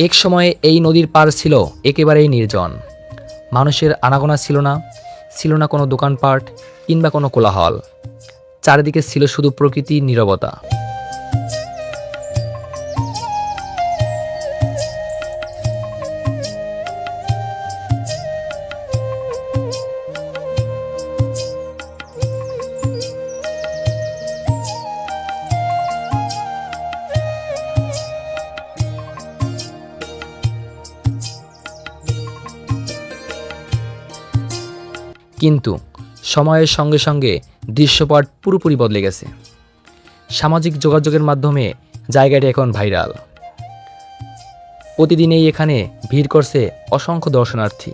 এক সময়ে এই নদীর পার ছিল একেবারেই নির্জন। মানুষের আনাগোনা ছিল না কোনো দোকানপাট কিংবা কোনো কোলাহল। চারিদিকে ছিল শুধু প্রকৃতির নীরবতা। কিন্তু সময়ের সঙ্গে সঙ্গে দৃশ্যপট পুরোপুরি বদলে গেছে। সামাজিক যোগাযোগের মাধ্যমে জায়গাটি এখন ভাইরাল। প্রতিদিনই এখানে ভিড় করছে অসংখ্য দর্শনার্থী।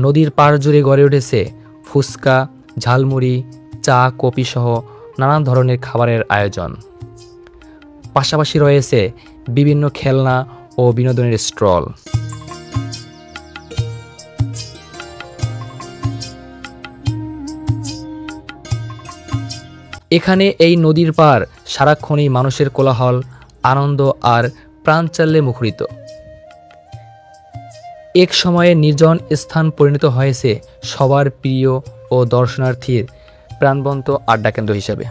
নদীর পাড় জুড়ে গড়ে উঠেছে ফুচকা, ঝালমুড়ি, চা, কফি সহ নানান ধরনের খাবারের আয়োজন। পাশাপাশি রয়েছে বিভিন্ন খেলনা ও বিনোদনের স্টল। এখানে এই নদীর পাড় সারাক্ষণই মানুষের কোলাহল, আনন্দ আর প্রাণচাল্যে মুখরিত। এক সময়ে নির্জন স্থান পরিণত হয়েছে সবার প্রিয় ও দর্শনার্থীর প্রাণবন্ত আড্ডা কেন্দ্র হিসেবে।